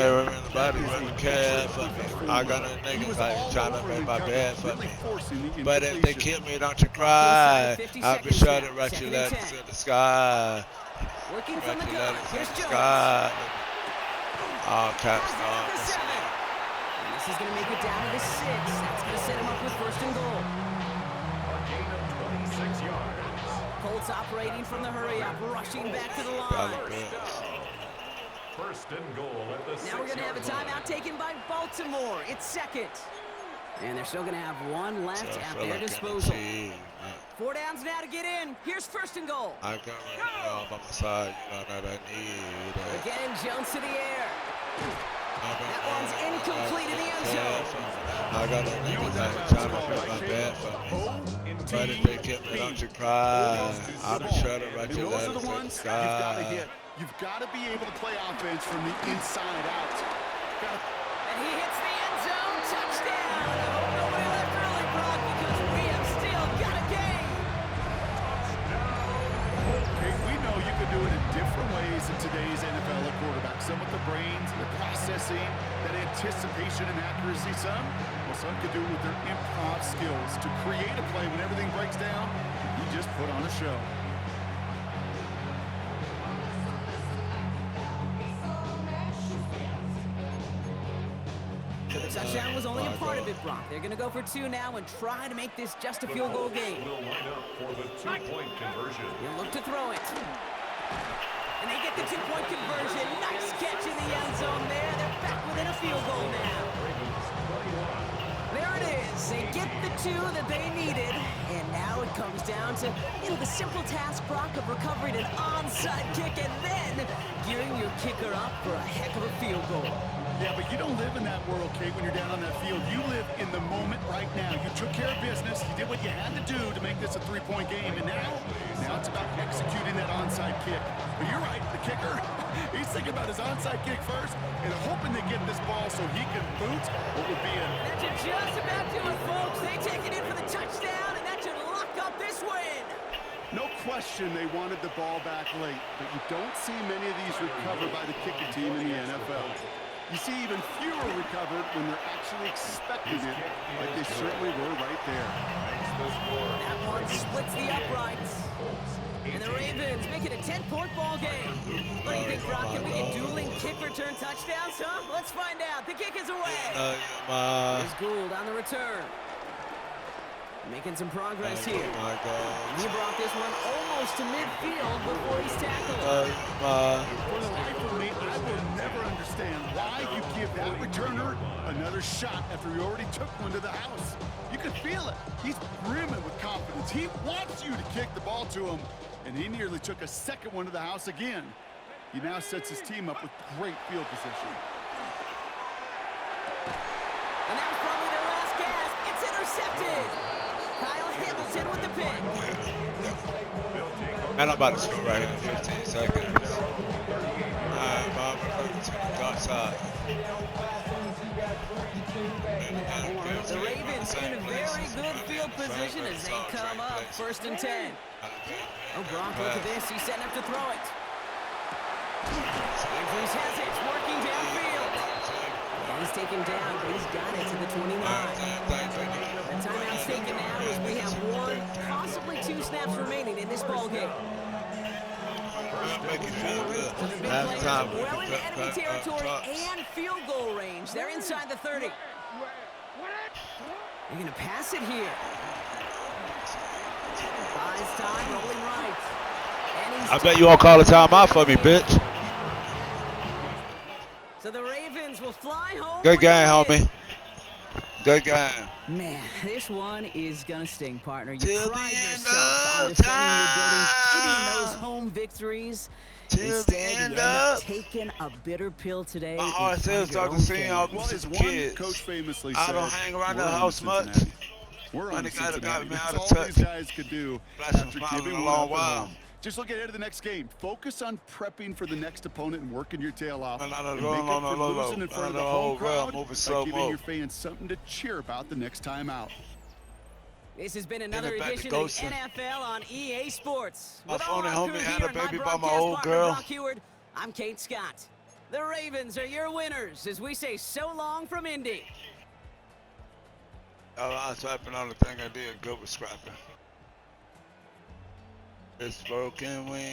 I got a nigga like trying to make my bed for me. But if they kill me, don't you cry. I'll be sure to write you letters to the sky. Working from the gun. Here's Jones. Sky. All caps on. And this is going to make it down to the 6. That's going to set him up with 1st and goal. A gain of 26 yards. Colts operating from the hurry-up, rushing back to the line. 1st and goal at the 6-yard line. Now we're going to have a timeout taken by Baltimore. It's 2nd. And they're still going to have one left at their disposal. 4 downs now to get in. Here's 1st and goal. I got right by my side, you know that I need it. Again, Jones to the air. That one's incomplete in the end zone. I got a nigga that trying to feel my bad for me. But if they get me, don't you cry. I'll be sure to write your Those are letters the in the ones you've got to sky. hit. You've got to be able to play offense from the inside out. And he hits the end zone. Touchdown. I hope nobody left early, Brock, because we have still got a game. Okay, we know you can do it in different ways in today's NFL at quarterback. Some with the brains, the processing, that anticipation and accuracy. Some can do it with their improv skills to create a play when everything breaks down. You just put on a show. So the touchdown was only a part of it, Brock. They're going to go for 2 now and try to make this just a field goal game. Will line up for the 2-point conversion. He'll look to throw it. And they get the 2-point conversion. Nice catch in the end zone there. They're back within a field goal now. There it is. They get the 2 that they needed. And now it comes down to, the simple task, Brock, of recovering an onside kick and then gearing your kicker up for a heck of a field goal. Yeah, but you don't live in that world, Kate, when you're down on that field. You live in the moment right now. You took care of business. You did what you had to do to make this a 3-point game. And now it's about executing that onside kick. But you're right, the kicker, he's thinking about his onside kick first and hoping to get this ball so he can boot what would be a... That's just about to it, folks. They take it in for the touchdown, and that should lock up this win. No question they wanted the ball back late, but you don't see many of these recovered by the kicking team in the NFL. You see even fewer recovered when they're actually expecting it, like they certainly were right there. That one splits the uprights. And the Ravens make it a 10-point ball game. What do you think, Brock? Can we get dueling kick return touchdowns, huh? Let's find out. The kick is away. Here's Gould on the return. Making some progress here. And he brought this one almost to midfield before he's tackled. For the life of me, I will never understand why you give that returner another shot after he already took one to the house. You can feel it. He's brimming with confidence. He wants you to kick the ball to him, and he nearly took a second one to the house again. He now sets his team up with great field position. And that was probably their last gasp. It's intercepted. Kyle Hamilton with the pick. Man, I'm about to score right here in 15 seconds. Alright, Bob, outside. The Ravens in a very good field position as they come up 1st and 10. Oh, Brock, look at this. He's setting up to throw it. Andrews has it. It's working downfield. And he's taken down, but he's got it to the 29. The timeout's taken now as we have 1, possibly 2 snaps remaining in this ball game. So the big players are well in enemy territory and field goal range. They're inside the 30. They're going to pass it here. Buys time, rolling right. And I bet you all call a timeout for me, bitch. So the Ravens will fly home. Good game, homie. Good game. Man, this one is gonna sting, partner. You Till pride the end yourself on of defending your building, time. getting those home victories. Till the Instead, end you end up of. taking a bitter pill today. My heart says start to sing all Well, these as one kids. coach famously I said, don't hang around the "We're on house to much. Cincinnati." We're on Money to got Cincinnati. me out That's of all touch. these guys could do Flashing after smiles giving in a one long up at while. home. Just look ahead to the next game. Focus on prepping for the next opponent and working your tail off. No, no, And no, make no, up for no, no, losing in front of the no, home no, crowd moving by slow giving mo. your fans something to cheer about the next time out. This has been another it back to edition of the Goshen. NFL on EA Sports. My With phone all and our homie crew had here a and my baby by my broadcast old partner, girl. Brock Heward, I'm Kate Scott. The Ravens are your winners as we say so long from Indy. I was swiping on the thing I did good with scrapping. It's broken wing.